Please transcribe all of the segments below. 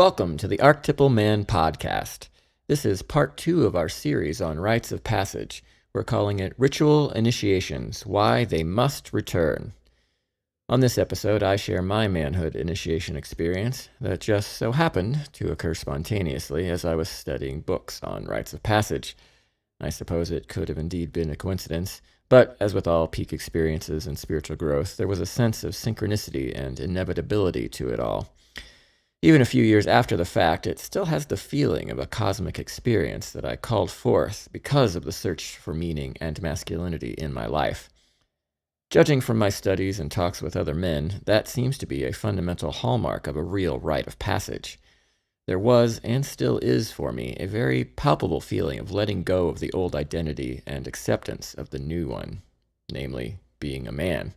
Welcome to the Archetypal Man podcast. This is part 2 of our series on Rites of Passage. We're calling it Ritual Initiations, Why They Must Return. On this episode, I share my manhood initiation experience that just so happened to occur spontaneously as I was studying books on Rites of Passage. I suppose it could have indeed been a coincidence, but as with all peak experiences and spiritual growth, there was a sense of synchronicity and inevitability to it all. Even a few years after the fact, it still has the feeling of a cosmic experience that I called forth because of the search for meaning and masculinity in my life. Judging from my studies and talks with other men, that seems to be a fundamental hallmark of a real rite of passage. There was, and still is for me, a very palpable feeling of letting go of the old identity and acceptance of the new one, namely, being a man.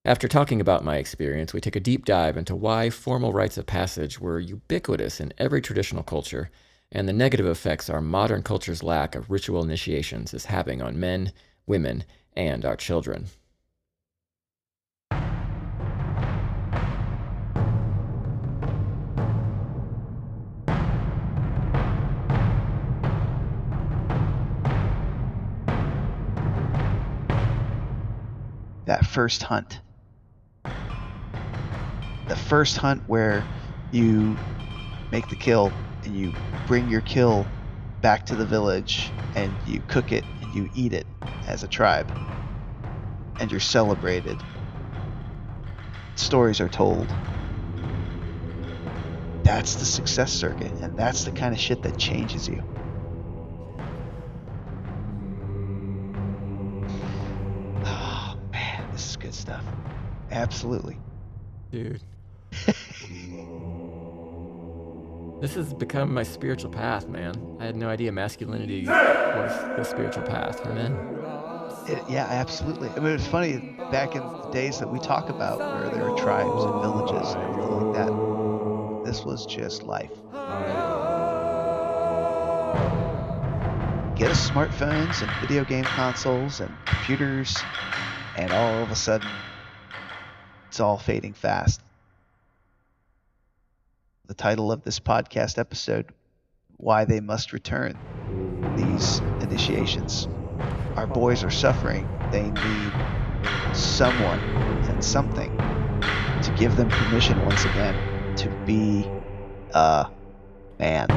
After talking about my experience, we take a deep dive into why formal rites of passage were ubiquitous in every traditional culture, and the negative effects our modern culture's lack of ritual initiations is having on men, women, and our children. That first hunt. The first hunt where you make the kill and you bring your kill back to the village and you cook it and you eat it as a tribe and you're celebrated. Stories are told. That's the success circuit, and that's the kind of shit that changes you. Oh man, this is good stuff. Absolutely. Dude. This has become my spiritual path, man. I had no idea masculinity was the spiritual path for men. Yeah, absolutely. I mean, it's funny, back in the days that we talk about where there were tribes and villages and everything like that, this was just life. Get us smartphones and video game consoles and computers, and all of a sudden, it's all fading fast. The title of this podcast episode, Why They Must Return. These initiations. Our boys are suffering. They need someone and something to give them permission once again to be a man.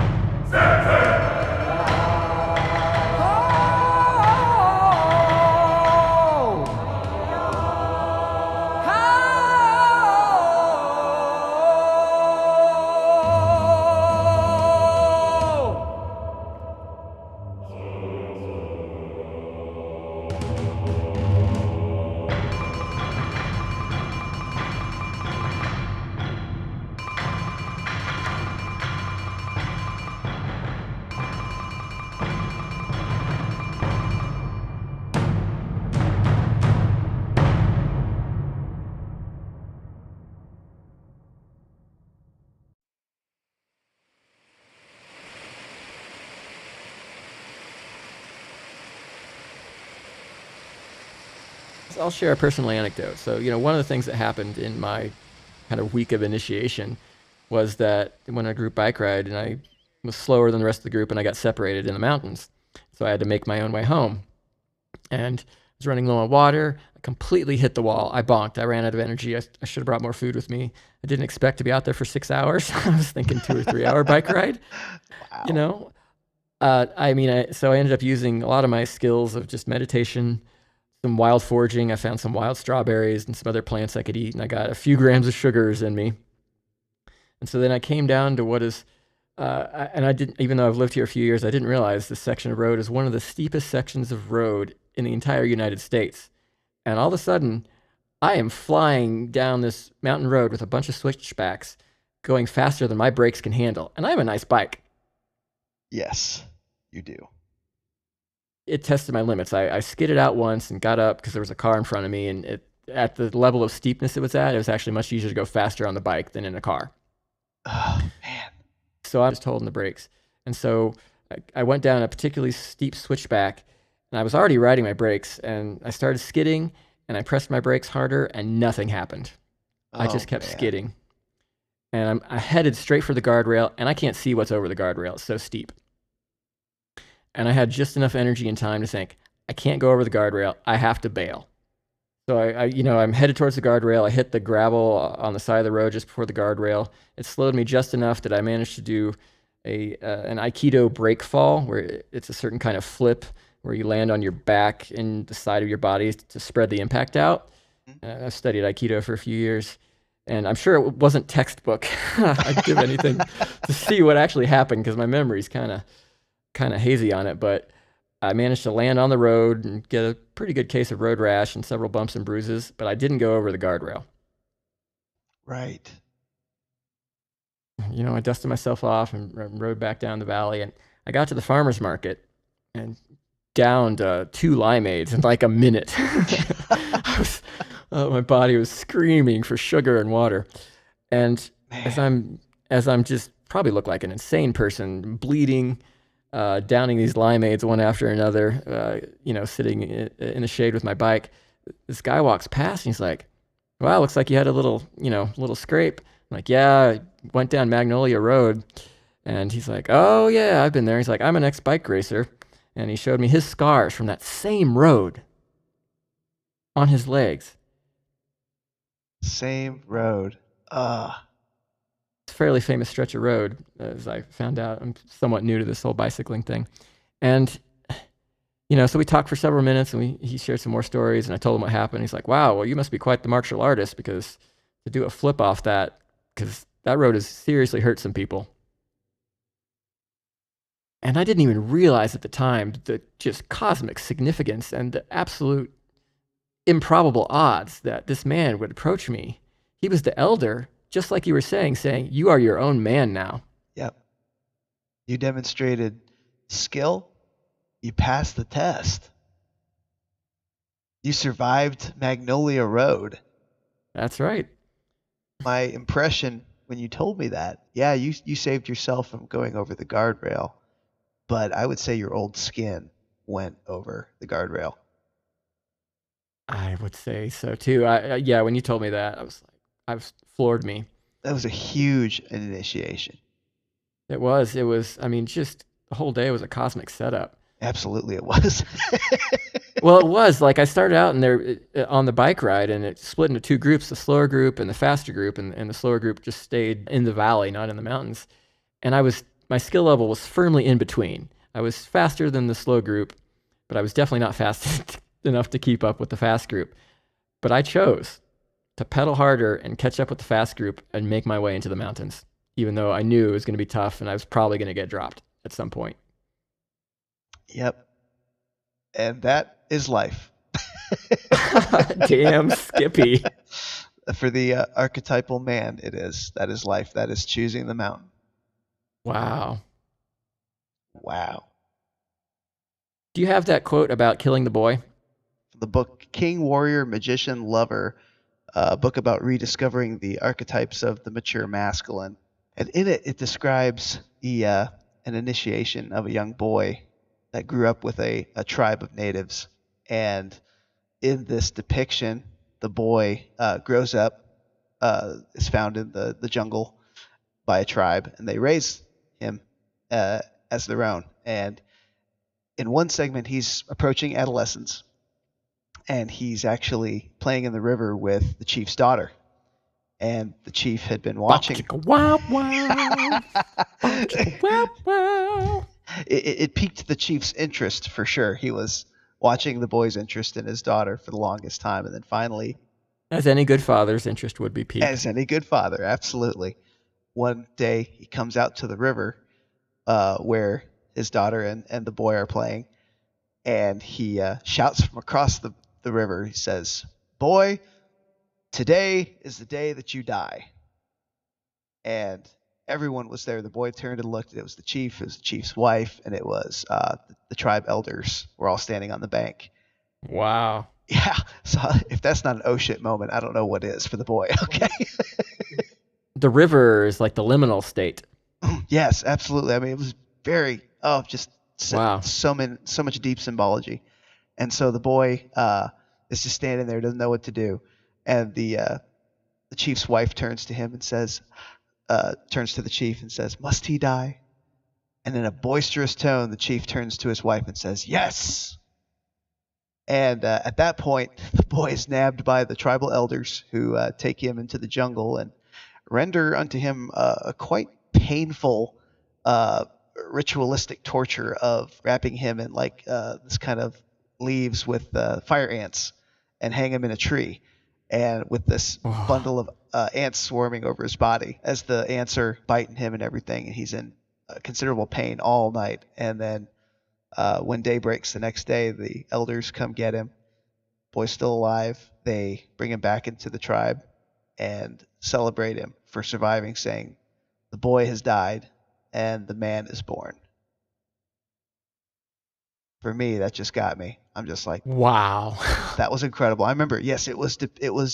I'll share a personal anecdote. So, one of the things that happened in my kind of week of initiation was that when a group bike ride and I was slower than the rest of the group and I got separated in the mountains. So I had to make my own way home. And I was running low on water. I completely hit the wall. I bonked. I ran out of energy. I should have brought more food with me. I didn't expect to be out there for 6 hours. I was thinking 2 or 3 hour bike ride. Wow. So I ended up using a lot of my skills of just meditation, some wild foraging. I found some wild strawberries and some other plants I could eat, and I got a few grams of sugars in me. And so then I came down to what is, and I didn't, even though I've lived here a few years, I didn't realize this section of road is one of the steepest sections of road in the entire United States. And all of a sudden, I am flying down this mountain road with a bunch of switchbacks, going faster than my brakes can handle. And I have a nice bike. Yes, you do. It tested my limits. I skidded out once and got up because there was a car in front of me, and at the level of steepness it was actually much easier to go faster on the bike than in a car. Oh, man. So I was holding the brakes. And so I went down a particularly steep switchback, and I was already riding my brakes, and I started skidding, and I pressed my brakes harder, and nothing happened. I just kept skidding. and I headed straight for the guardrail, and I can't see what's over the guardrail. It's so steep. And I had just enough energy and time to think, I can't go over the guardrail. I have to bail. So I'm headed towards the guardrail. I hit the gravel on the side of the road just before the guardrail. It slowed me just enough that I managed to do an Aikido break fall, where it's a certain kind of flip where you land on your back and the side of your body to spread the impact out. I've studied Aikido for a few years, and I'm sure it wasn't textbook. I'd give anything to see what actually happened because my memory's kind of hazy on it, but I managed to land on the road and get a pretty good case of road rash and several bumps and bruises, but I didn't go over the guardrail. Right. I dusted myself off and rode back down the valley, and I got to the farmer's market and downed 2 limeades in like a minute. My body was screaming for sugar and water. And as I'm just probably look like an insane person, bleeding, downing these limeades one after another, sitting in the shade with my bike. This guy walks past and he's like, "Wow, looks like you had a little scrape." I'm like, "Yeah, I went down Magnolia Road." And he's like, "Oh yeah, I've been there." He's like, "I'm an ex-bike racer." And he showed me his scars from that same road on his legs. Same road. It's a fairly famous stretch of road, as I found out. I'm somewhat new to this whole bicycling thing. And, so we talked for several minutes, and he shared some more stories, and I told him what happened. He's like, "Wow, well, you must be quite the martial artist, because to do a flip off that, because that road has seriously hurt some people." And I didn't even realize at the time the just cosmic significance and the absolute improbable odds that this man would approach me. He was the elder, just like you were saying, "You are your own man now." Yep. You demonstrated skill. You passed the test. You survived Magnolia Road. That's right. My impression when you told me that, yeah, you saved yourself from going over the guardrail, but I would say your old skin went over the guardrail. I would say so too. Yeah, when you told me that, I was floored me. That was a huge initiation. It was. I mean, just the whole day was a cosmic setup. Absolutely, it was. Well, it was like I started out on the bike ride, and it split into 2 groups: the slower group and the faster group. And the slower group just stayed in the valley, not in the mountains. And my skill level was firmly in between. I was faster than the slow group, but I was definitely not fast enough to keep up with the fast group. But I chose to pedal harder and catch up with the fast group and make my way into the mountains, even though I knew it was going to be tough and I was probably going to get dropped at some point. Yep. And that is life. Damn, Skippy. For the archetypal man, it is. That is life. That is choosing the mountain. Wow. Wow. Do you have that quote about killing the boy? The book King, Warrior, Magician, Lover, a book about rediscovering the archetypes of the mature masculine. And in it, it describes an initiation of a young boy that grew up with a tribe of natives. And in this depiction, the boy grows up, is found in the jungle by a tribe, and they raise him as their own. And in one segment, he's approaching adolescence, and he's actually playing in the river with the chief's daughter. And the chief had been watching. It piqued the chief's interest for sure. He was watching the boy's interest in his daughter for the longest time, and then finally, as any good father's interest would be piqued. As any good father, absolutely. One day he comes out to the river where his daughter and the boy are playing, and he shouts from across the river. He says, "Boy, today is the day that you die." And everyone was there. The boy turned and looked. It was the chief. It was the chief's wife, and it was the tribe elders were all standing on the bank. Wow. Yeah. So if that's not an oh shit moment, I don't know what is for the boy. Okay. The river is like the liminal state. Yes, absolutely. I mean, it was very just wow. So much deep symbology. And so the boy is just standing there, doesn't know what to do, and the chief's wife turns to him and says, turns to the chief and says, "Must he die?" And in a boisterous tone, the chief turns to his wife and says, "Yes." And at that point, the boy is nabbed by the tribal elders, who take him into the jungle and render unto him a quite painful uh, ritualistic torture of wrapping him in like this kind of leaves with fire ants and hang him in a tree, and with this Oh, bundle of ants swarming over his body as the ants are biting him and everything, and he's in considerable pain all night. And then when day breaks the next day, the elders come get him. Boy's still alive. They bring him back into the tribe and celebrate him for surviving, saying, "The boy has died and the man is born." For me, that just got me. I'm just like, wow. that was incredible. I remember, yes, it was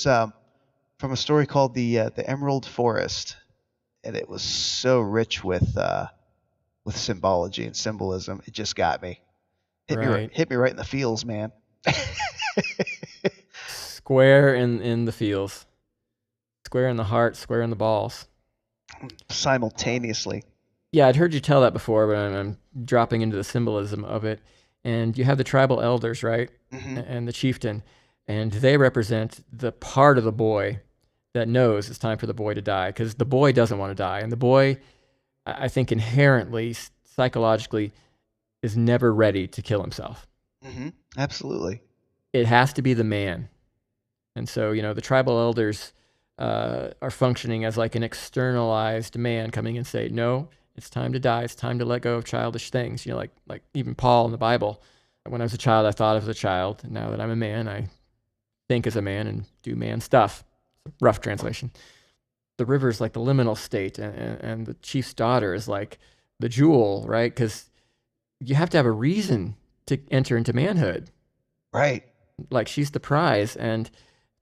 from a story called the Emerald Forest, and it was so rich with symbology and symbolism. It just got me. Right. Hit me right in the feels, man. Square in the feels. Square in the heart, square in the balls. Simultaneously. Yeah, I'd heard you tell that before, but I'm dropping into the symbolism of it. And you have the tribal elders, right? Hmm. And the chieftain. And they represent the part of the boy that knows it's time for the boy to die, because the boy doesn't want to die. And the boy, I think inherently, psychologically, is never ready to kill himself. Hmm. Absolutely. It has to be the man. And so, the tribal elders are functioning as like an externalized man coming and say, no, it's time to die. It's time to let go of childish things. Like even Paul in the Bible. When I was a child, I thought as a child. Now that I'm a man, I think as a man and do man stuff. Rough translation. The river is like the liminal state, and the chief's daughter is like the jewel, right? Because you have to have a reason to enter into manhood. Right. Like she's the prize, and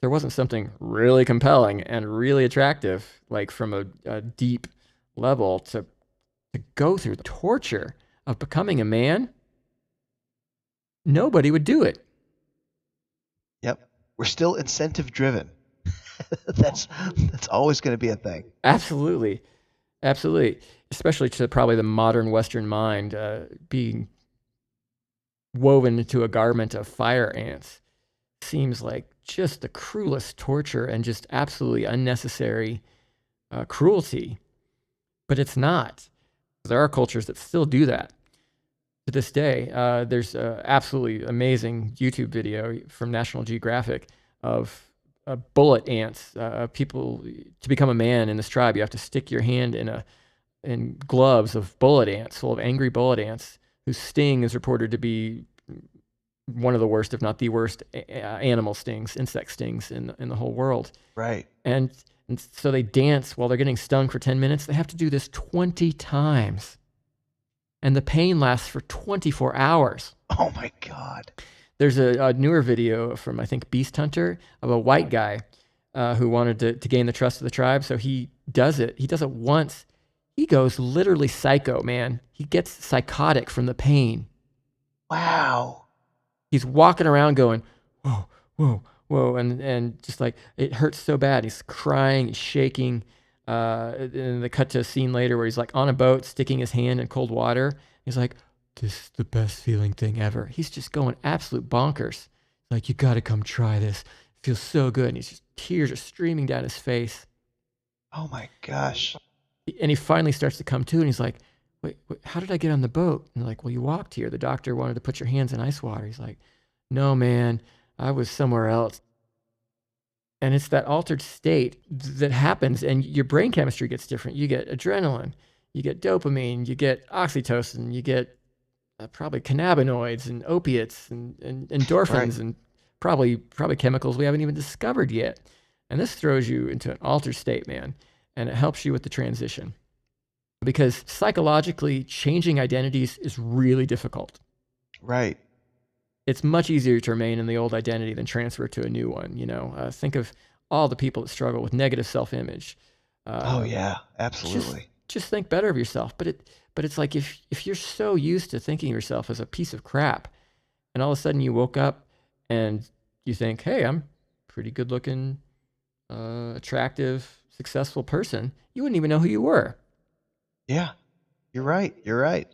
there wasn't something really compelling and really attractive, like from a deep level, to go through the torture of becoming a man. Nobody would do it. Yep. We're still incentive driven. that's that's always going to be a thing. Absolutely, absolutely. Especially to probably the modern Western mind, being woven into a garment of fire ants seems like just the cruelest torture and just absolutely unnecessary cruelty. But it's not. There are cultures that still do that to this day. There's an absolutely amazing YouTube video from National Geographic of bullet ants. People, to become a man in this tribe, you have to stick your hand in gloves of bullet ants, full of angry bullet ants, whose sting is reported to be one of the worst, if not the worst, animal stings, insect stings in the whole world. Right. And so they dance while they're getting stung for 10 minutes. They have to do this 20 times. And the pain lasts for 24 hours. Oh my God. There's a newer video from, I think, Beast Hunter, of a white guy who wanted to gain the trust of the tribe. So he does it. He does it once. He goes literally psycho, man. He gets psychotic from the pain. Wow. He's walking around going, whoa, whoa, whoa, and just like it hurts so bad. He's crying, he's shaking. And they cut to a scene later where he's like on a boat, sticking his hand in cold water. He's like, "This is the best feeling thing ever." He's just going absolute bonkers. Like, "You got to come try this. It feels so good." And tears are streaming down his face. Oh my gosh. And he finally starts to come to, and he's like, wait, how did I get on the boat? And they're like, "Well, you walked here. The doctor wanted to put your hands in ice water." He's like, "No, man, I was somewhere else." And it's that altered state that happens, and your brain chemistry gets different. You get adrenaline, you get dopamine, you get oxytocin, you get probably cannabinoids and opiates and endorphins Right. and probably chemicals we haven't even discovered yet. And this throws you into an altered state, man, and it helps you with the transition. Because psychologically, changing identities is really difficult. Right. It's much easier to remain in the old identity than transfer to a new one. Think of all the people that struggle with negative self-image. Oh yeah. Just Absolutely. just think better of yourself. But it's like if you're so used to thinking of yourself as a piece of crap, and all of a sudden you woke up and you think, "Hey, I'm pretty good looking, attractive, successful person, you wouldn't even know who you were. Yeah, you're right. You're right.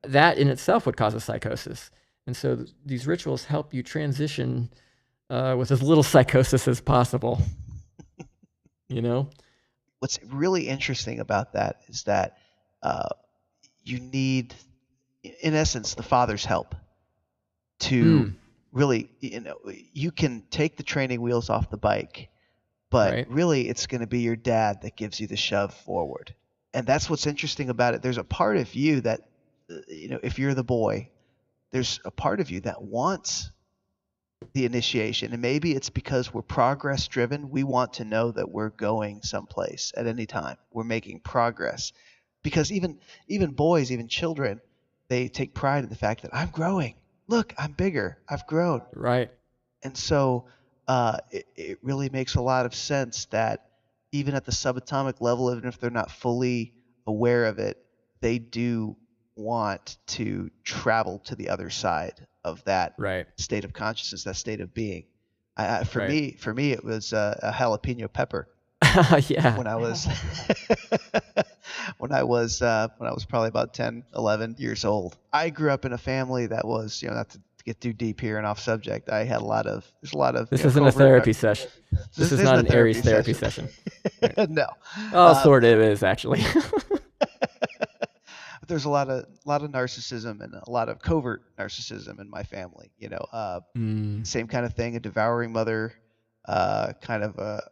That in itself would cause a psychosis. And so these rituals help you transition with as little psychosis as possible, you know? What's really interesting about that is that uh, you need, in essence, the father's help to Mm, really, you can take the training wheels off the bike, but right, really it's going to be your dad that gives you the shove forward. And that's what's interesting about it. There's a part of you that, if you're the boy, there's a part of you that wants the initiation. And maybe it's because we're progress driven. We want to know that we're going someplace at any time. We're making progress. Because even boys, even children, they take pride in the fact that I'm growing. Look, I'm bigger. I've grown. right, And so it really makes a lot of sense that even at the subatomic level, even if they're not fully aware of it, they do want to travel to the other side of that right, state of consciousness, that state of being. For right. me, it was a jalapeno pepper Yeah. when I was when I was probably about 10, 11 years old. I grew up in a family that was, not to get too deep here and off subject. I had there's a lot of, This isn't a covert. therapy session. This This is isn't not a an Aries therapy therapy session. session. Right. No. Oh, sort of is actually. There's a lot of narcissism and a lot of covert narcissism in my family. Mm, Same kind of thing, a devouring mother, kind of a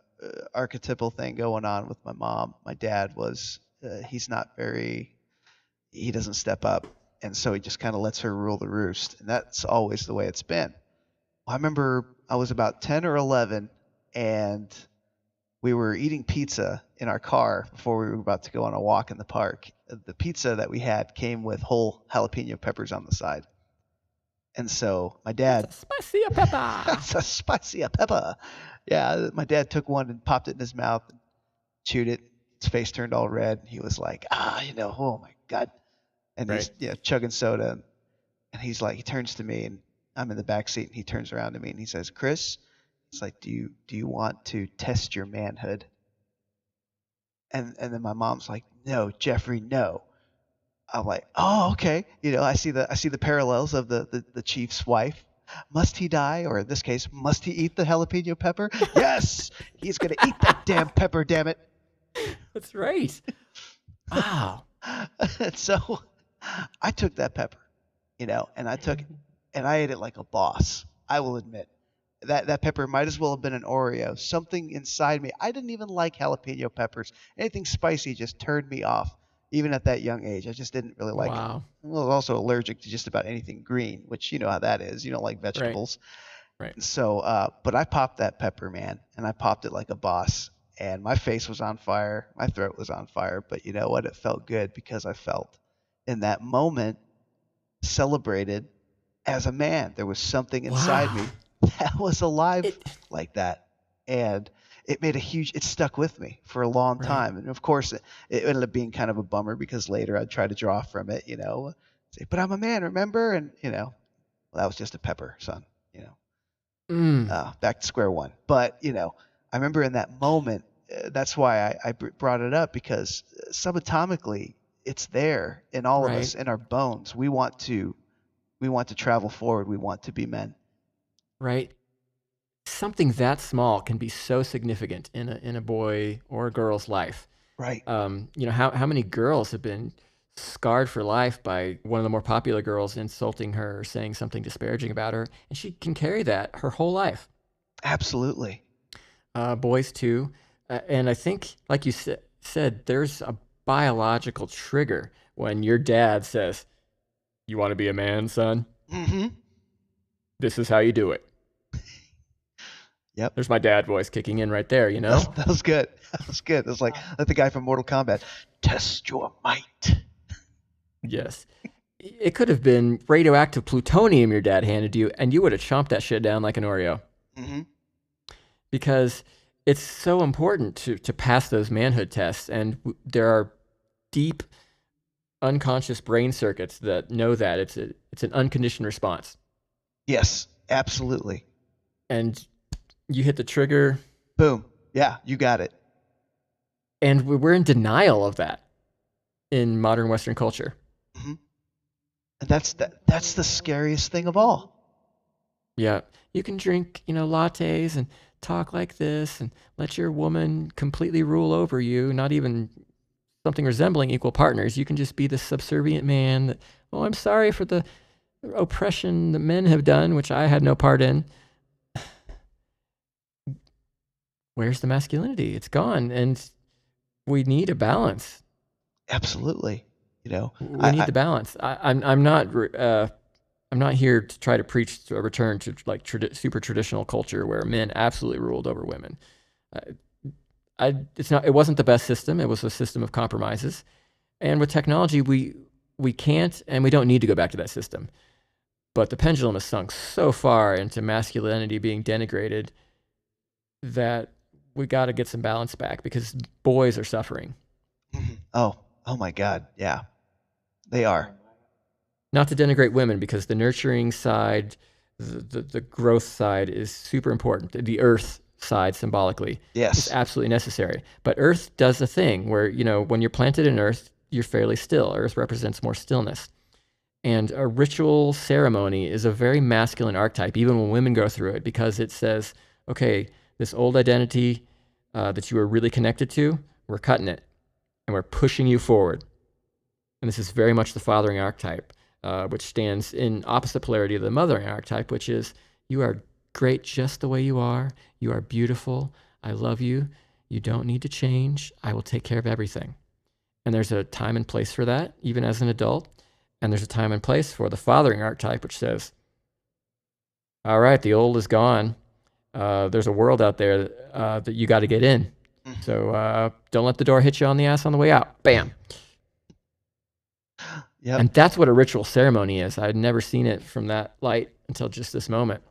archetypal thing going on with my mom. My dad was he's not very he doesn't step up, and so he just kind of lets her rule the roost, and that's always the way it's been. I remember I was about 10 or 11, and we were eating pizza in our car before we were about to go on a walk in the park. The pizza that we had came with whole jalapeno peppers on the side. And so my that's dad, a spicy pepper. that's a spicy pepper. Yeah, my dad took one and popped it in his mouth and chewed it. His face turned all red. He was like, oh my God. And Right. he's chugging soda. And he's like, he turns to me, and I'm in the back seat, and he turns around to me and he says, Chris, it's like, do you want to test your manhood? And then my mom's like, no, Jeffrey, no. I'm like, oh, okay. I see the parallels of the chief's wife. Must he die, or in this case, must he eat the jalapeno pepper? Yes, he's gonna eat that damn pepper, damn it. That's right. Wow. And so I took that pepper, and I took it, and I ate it like a boss. I will admit that pepper might as well have been an Oreo. Something inside me. I didn't even like jalapeno peppers. Anything spicy just turned me off, even at that young age. I just didn't really like it. Wow. I was also allergic to just about anything green, which you know how that is. You don't like Right. vegetables. Right. So, but I popped that pepper, man, and I popped it like a boss. And my face was on fire, my throat was on fire, but you know what? It felt good because I felt in that moment celebrated as a man. There was something inside Wow. me that was alive It. like that. And it stuck with me for a long Right. time. And of course, it ended up being kind of a bummer because later I'd try to draw from it, say, but I'm a man, remember? And, well, that was just a pepper, son, Mm, back to square one. But, I remember in that moment, that's why I brought it up because subatomically, it's there in all of right. us, in our bones. We want to travel forward. We want to be men. Right. Something that small can be so significant in a boy or a girl's life. Right. How many girls have been scarred for life by one of the more popular girls insulting her or saying something disparaging about her, and she can carry that her whole life. Absolutely. Boys too, and I think, like you said, there's a biological trigger when your dad says, "You want to be a man, son? Mm-hmm. This is how you do it." Yep. There's my dad voice kicking in right there, you know? That was good. That was good. It was like the guy from Mortal Kombat. Test your might. Yes. It could have been radioactive plutonium your dad handed you, and you would have chomped that shit down like an Oreo. Mm-hmm. Because it's so important to pass those manhood tests, and there are deep unconscious brain circuits that know that it's an unconditioned response. Yes, absolutely. And you hit the trigger. Boom. Yeah, you got it. And we're in denial of that in modern Western culture. Mm-hmm. And that's the scariest thing of all. Yeah. You can drink, lattes and talk like this and let your woman completely rule over you, not even something resembling equal partners. You can just be the subservient man that, oh, I'm sorry for the oppression that men have done, which I had no part in. Where's the masculinity? It's gone. And we need a balance. Absolutely. We need the balance. I'm not here to try to preach a return to like super traditional culture where men absolutely ruled over women. It wasn't the best system. It was a system of compromises. And with technology, we can't and we don't need to go back to that system. But the pendulum has sunk so far into masculinity being denigrated that we got to get some balance back because boys are suffering. Oh my God. Yeah, they are. Not to denigrate women because the nurturing side, the growth side is super important. The earth side symbolically is Yes. absolutely necessary. But earth does a thing where, when you're planted in earth, you're fairly still. Earth represents more stillness. And a ritual ceremony is a very masculine archetype, even when women go through it, because it says, okay, this old identity that you were really connected to, we're cutting it and we're pushing you forward. And this is very much the fathering archetype, which stands in opposite polarity of the mothering archetype, which is you are great just the way you are. You are beautiful. I love you. You don't need to change. I will take care of everything. And there's a time and place for that, even as an adult. And there's a time and place for the fathering archetype, which says, all right, the old is gone. There's a world out there that you got to get in. So don't let the door hit you on the ass on the way out. Bam. Yep. And that's what a ritual ceremony is. I'd never seen it from that light until just this moment.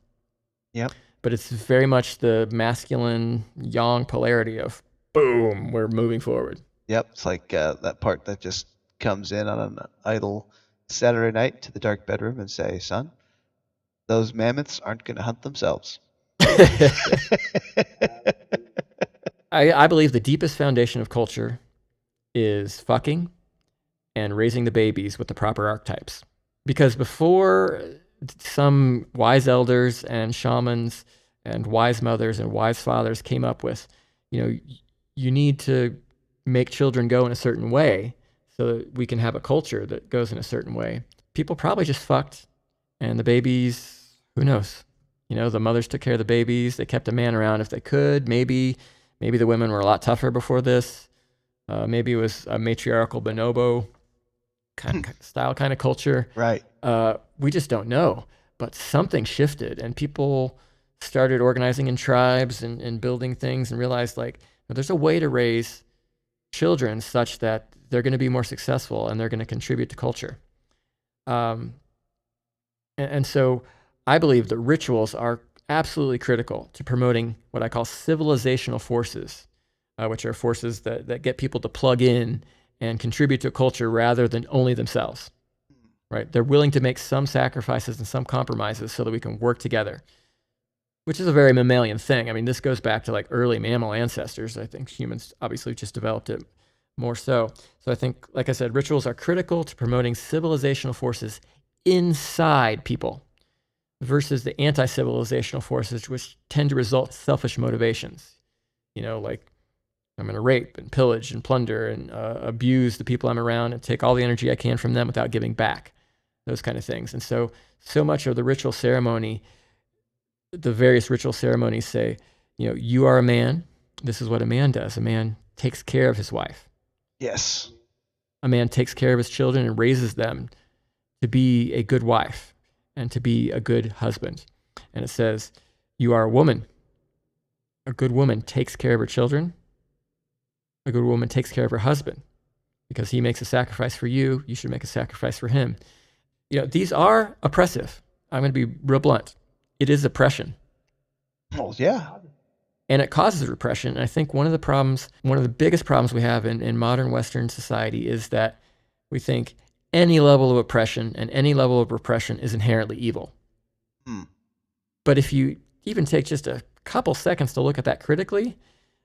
Yep. But it's very much the masculine yang polarity of boom, we're moving forward. Yep. It's like that part that just comes in on an idle Saturday night to the dark bedroom and say, son, those mammoths aren't going to hunt themselves. I believe the deepest foundation of culture is fucking and raising the babies with the proper archetypes. Because before some wise elders and shamans and wise mothers and wise fathers came up with, you need to make children go in a certain way so that we can have a culture that goes in a certain way. People probably just fucked, and the babies, who knows? The mothers took care of the babies. They kept a man around if they could. Maybe the women were a lot tougher before this. Maybe it was a matriarchal bonobo kind of culture. Right. We just don't know. But something shifted, and people started organizing in tribes and building things and realized there's a way to raise children such that they're going to be more successful and they're going to contribute to culture. And so I believe that rituals are absolutely critical to promoting what I call civilizational forces, which are forces that get people to plug in and contribute to a culture rather than only themselves. Right? They're willing to make some sacrifices and some compromises so that we can work together, which is a very mammalian thing. I mean, this goes back to early mammal ancestors. I think humans obviously just developed it more so. So I think, like I said, rituals are critical to promoting civilizational forces inside people versus the anti-civilizational forces, which tend to result in selfish motivations. Like I'm going to rape and pillage and plunder and abuse the people I'm around and take all the energy I can from them without giving back. Those kind of things. And so much of the ritual ceremony, the various ritual ceremonies say, you are a man. This is what a man does. A man takes care of his wife. Yes. A man takes care of his children and raises them to be a good wife and to be a good husband. And it says, you are a woman. A good woman takes care of her children. A good woman takes care of her husband. Because he makes a sacrifice for you, you should make a sacrifice for him. These are oppressive. I'm going to be real blunt. It is oppression. Oh, yeah. And it causes repression. And I think one of the biggest problems we have in modern Western society is that we think any level of oppression and any level of repression is inherently evil. But if you even take just a couple seconds to look at that critically,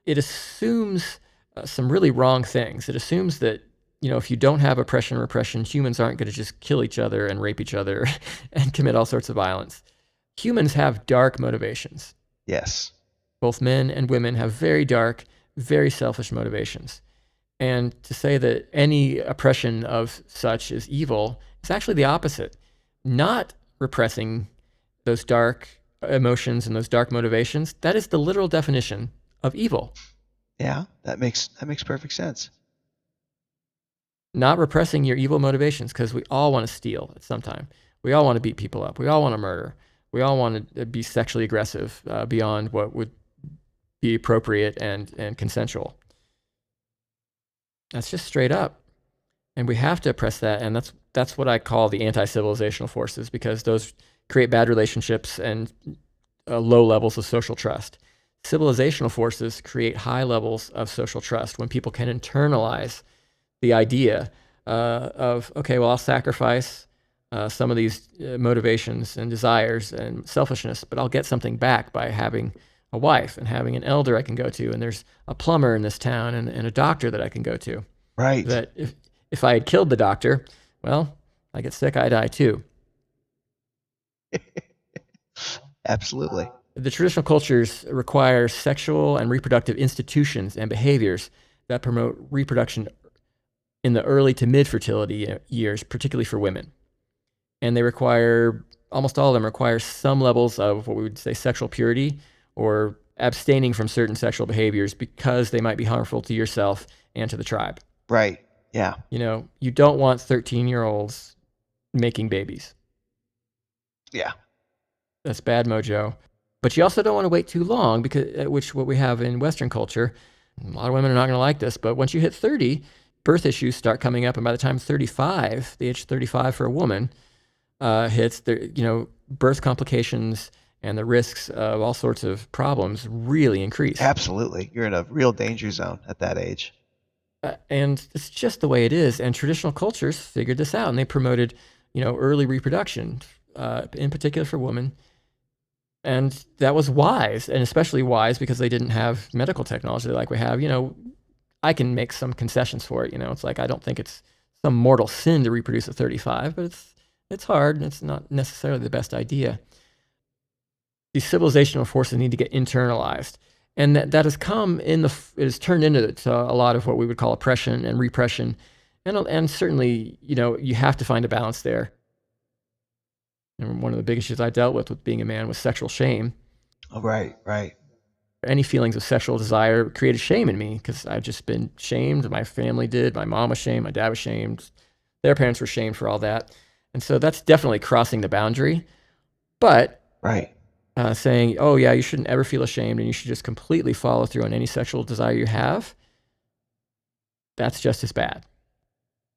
it assumes some really wrong things. It assumes that, if you don't have oppression and repression, humans aren't going to just kill each other and rape each other and commit all sorts of violence. Humans have dark motivations. Yes. Both men and women have very dark, very selfish motivations. And to say that any oppression of such is evil is actually the opposite. Not repressing those dark emotions and those dark motivations, that is the literal definition of evil. Yeah, that makes perfect sense. Not repressing your evil motivations, because we all want to steal at some time. We all want to beat people up. We all want to murder. We all want to be sexually aggressive beyond what would be appropriate and consensual. That's just straight up. And we have to oppress that. And that's what I call the anti-civilizational forces, because those create bad relationships and low levels of social trust. Civilizational forces create high levels of social trust when people can internalize the idea of, okay, well, I'll sacrifice some of these motivations and desires and selfishness, but I'll get something back by having a wife and having an elder I can go to, and there's a plumber in this town and a doctor that I can go to. Right. That if I had killed the doctor, well, I get sick, I die too. Absolutely. The traditional cultures require sexual and reproductive institutions and behaviors that promote reproduction in the early to mid-fertility years, particularly for women. And they require, almost all of them require some levels of what we would say sexual purity, or abstaining from certain sexual behaviors because they might be harmful to yourself and to the tribe. Right. Yeah. You don't want 13-year-olds making babies. Yeah. That's bad mojo. But you also don't want to wait too long, because which what we have in Western culture. A lot of women are not going to like this, but once you hit 30, birth issues start coming up, and by the time 35, the age 35 for a woman hits, birth complications and the risks of all sorts of problems really increase. Absolutely. You're in a real danger zone at that age. And it's just the way it is. And traditional cultures figured this out, and they promoted, early reproduction, in particular for women. And that was wise, and especially wise because they didn't have medical technology like we have. I can make some concessions for it. It's like, I don't think it's some mortal sin to reproduce at 35, but it's hard, and it's not necessarily the best idea. These civilizational forces need to get internalized. And that has come it has turned into a lot of what we would call oppression and repression. And certainly, you have to find a balance there. And one of the big issues I dealt with being a man was sexual shame. Oh, right. Any feelings of sexual desire created shame in me, because I've just been shamed. My family did. My mom was shamed. My dad was shamed. Their parents were shamed for all that. And so that's definitely crossing the boundary. But right. Saying, oh, yeah, you shouldn't ever feel ashamed and you should just completely follow through on any sexual desire you have, that's just as bad.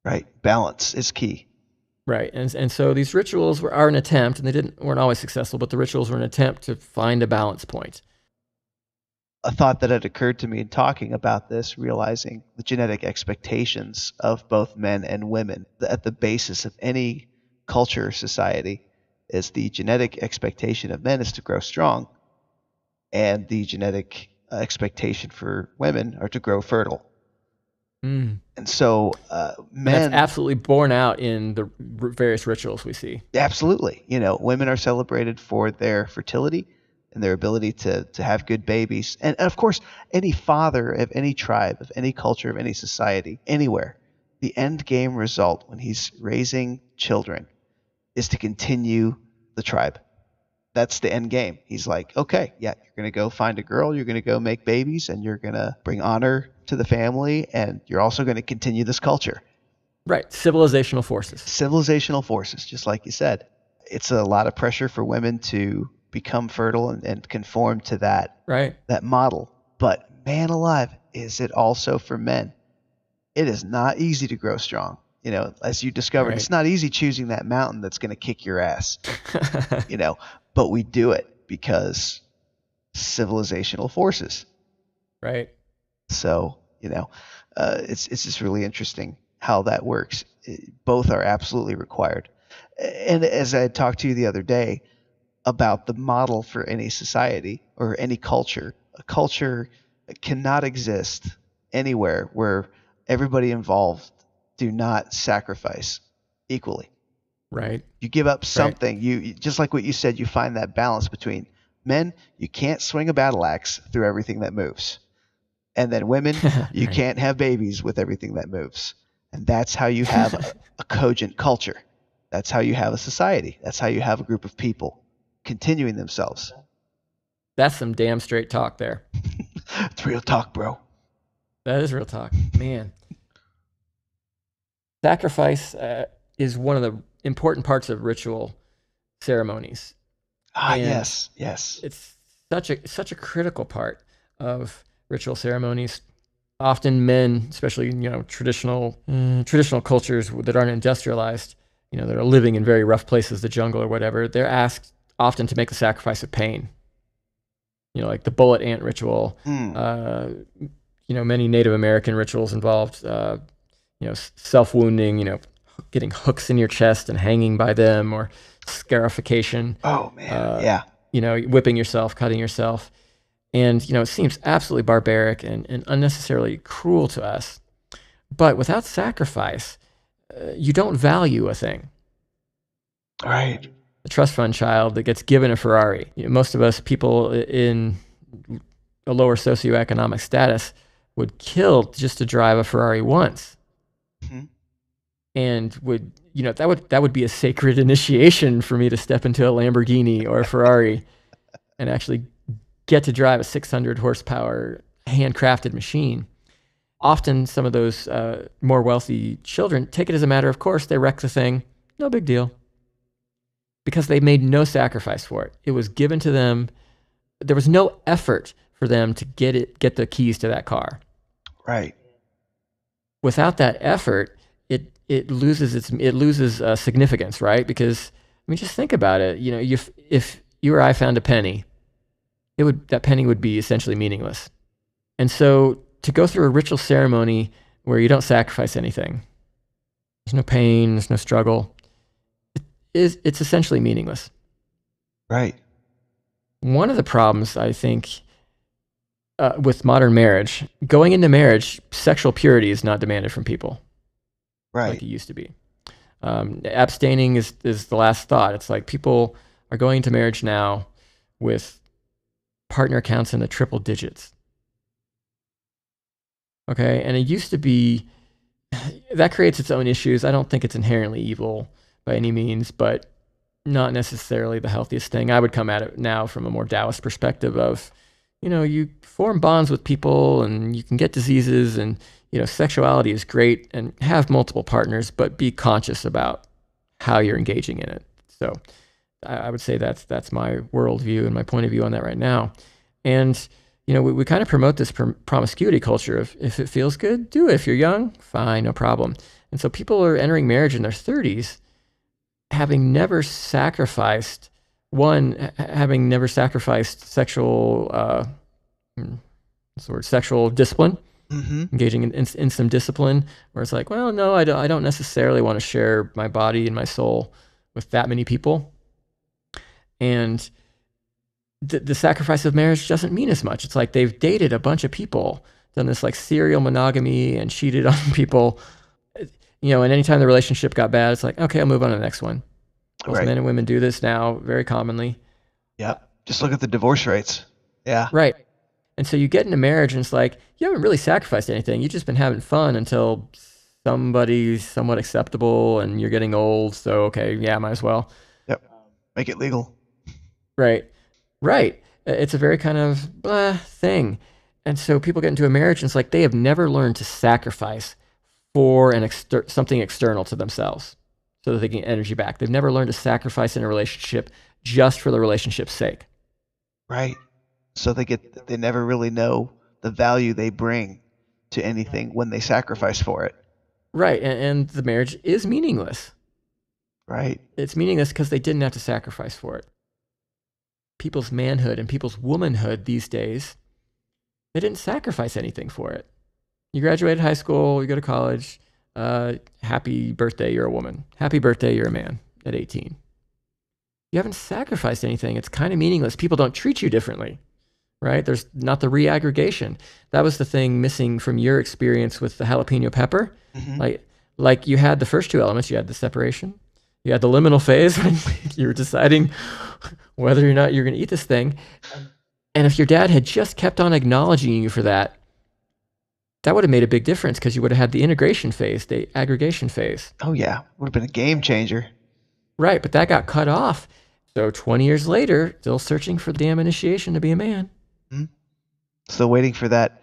Right. Balance is key. Right. And so these rituals are an attempt, and they weren't always successful, but the rituals were an attempt to find a balance point. A thought that had occurred to me in talking about this, realizing the genetic expectations of both men and women at the basis of any culture or society, is the genetic expectation of men is to grow strong, and the genetic expectation for women are to grow fertile. And so men... That's absolutely borne out in the various rituals we see. Absolutely. Women are celebrated for their fertility and their ability to have good babies. And of course, any father of any tribe, of any culture, of any society, anywhere, the end game result when he's raising children is to continue the tribe. That's the end game. He's like, okay, yeah, you're going to go find a girl, you're going to go make babies, and you're going to bring honor to the family, and you're also going to continue this culture. Right. Civilizational forces. Civilizational forces, just like you said. It's a lot of pressure for women to become fertile and conform to that, that model. But man alive, is it also for men? It is not easy to grow strong. As you discovered, It's not easy choosing that mountain that's going to kick your ass, but we do it because civilizational forces. Right. So, it's just really interesting how that works. Both are absolutely required. And as I talked to you the other day about the model for any society or any culture, a culture cannot exist anywhere where everybody involved do not sacrifice equally. Right. You give up Right. something. You just like what you said. You find that balance between men. You can't swing a battle axe through everything that moves, and then women, you Right. can't have babies with everything that moves. And that's how you have a cogent culture. That's how you have a society. That's how you have a group of people continuing themselves. That's some damn straight talk there. It's real talk, bro. That is real talk, man. Sacrifice is one of the important parts of ritual ceremonies. And Yes. it's such a critical part of ritual ceremonies. Often men, especially traditional cultures that aren't industrialized, that are living in very rough places, the jungle or whatever, they're asked often to make the sacrifice of pain. Like the bullet ant ritual. Many Native American rituals involved self-wounding, getting hooks in your chest and hanging by them, or scarification. Oh man, yeah. Whipping yourself, cutting yourself. And, it seems absolutely barbaric and unnecessarily cruel to us. But without sacrifice, you don't value a thing. Right. The trust fund child that gets given a Ferrari. Most of us, people in a lower socioeconomic status, would kill just to drive a Ferrari once. Mm-hmm. And that would be a sacred initiation for me to step into a Lamborghini or a Ferrari and actually get to drive a 600 horsepower handcrafted machine. Often some of those more wealthy children take it as a matter of course. They wreck the thing. No big deal. Because they made no sacrifice for it. It was given to them. There was no effort for them to get the keys to that car. Right. Without that effort, it loses significance, right? Because just think about it. If you or I found a penny, that penny would be essentially meaningless. And so to go through a ritual ceremony where you don't sacrifice anything, there's no pain, there's no struggle, it's essentially meaningless. Right. One of the problems, I think, with modern marriage, going into marriage, sexual purity is not demanded from people. Right. Like it used to be. Abstaining is the last thought. It's like people are going into marriage now with partner counts in the triple digits. Okay, and it used to be, that creates its own issues. I don't think it's inherently evil by any means, but not necessarily the healthiest thing. I would come at it now from a more Taoist perspective of, you form bonds with people and you can get diseases, and, sexuality is great, and have multiple partners, but be conscious about how you're engaging in it. So I would say that's my worldview and my point of view on that right now. And, we kind of promote this promiscuity culture of, if it feels good, do it. If you're young, fine, no problem. And so people are entering marriage in their 30s having never sacrificed sexual, sexual discipline, engaging in some discipline, where it's like, well, no, I don't necessarily want to share my body and my soul with that many people. And the sacrifice of marriage doesn't mean as much. It's like they've dated a bunch of people, done this like serial monogamy and cheated on people, and anytime the relationship got bad, it's like, okay, I'll move on to the next one. Both men and women do this now very commonly. Yeah. Just look at the divorce rates. Yeah. Right. And so you get into marriage and it's like, you haven't really sacrificed anything. You've just been having fun until somebody's somewhat acceptable and you're getting old. So, okay, yeah, might as well. Yep. Make it legal. Right. It's a very kind of blah thing. And so people get into a marriage and it's like they have never learned to sacrifice for something external to themselves so that they can get energy back. They've never learned to sacrifice in a relationship just for the relationship's sake. Right. So they never really know the value they bring to anything when they sacrifice for it. Right. And the marriage is meaningless. Right. It's meaningless because they didn't have to sacrifice for it. People's manhood and people's womanhood these days, they didn't sacrifice anything for it. You graduated high school, you go to college, happy birthday, you're a woman. Happy birthday, you're a man at 18. You haven't sacrificed anything. It's kind of meaningless. People don't treat you differently. right? There's not the reaggregation. That was the thing missing from your experience with the jalapeno pepper. Mm-hmm. Like you had the first two elements. You had the separation. You had the liminal phase when you were deciding whether or not you're going to eat this thing. And if your dad had just kept on acknowledging you for that, that would have made a big difference because you would have had the integration phase, the aggregation phase. Oh, yeah. Would have been a game changer. Right, but that got cut off. So 20 years later, still searching for the damn initiation to be a man. Mm-hmm. Still waiting for that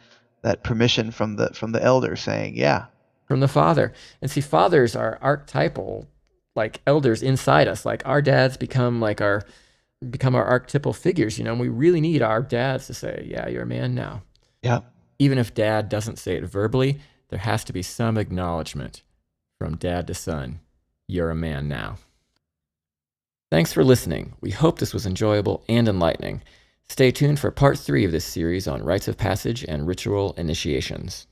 permission from the elder saying, yeah. From the father. And see, fathers are archetypal, like elders inside us. Like our dads become our archetypal figures, and we really need our dads to say, yeah, you're a man now. Yeah. Even if dad doesn't say it verbally, there has to be some acknowledgement from dad to son. You're a man now. Thanks for listening. We hope this was enjoyable and enlightening. Stay tuned for part 3 of this series on rites of passage and ritual initiations.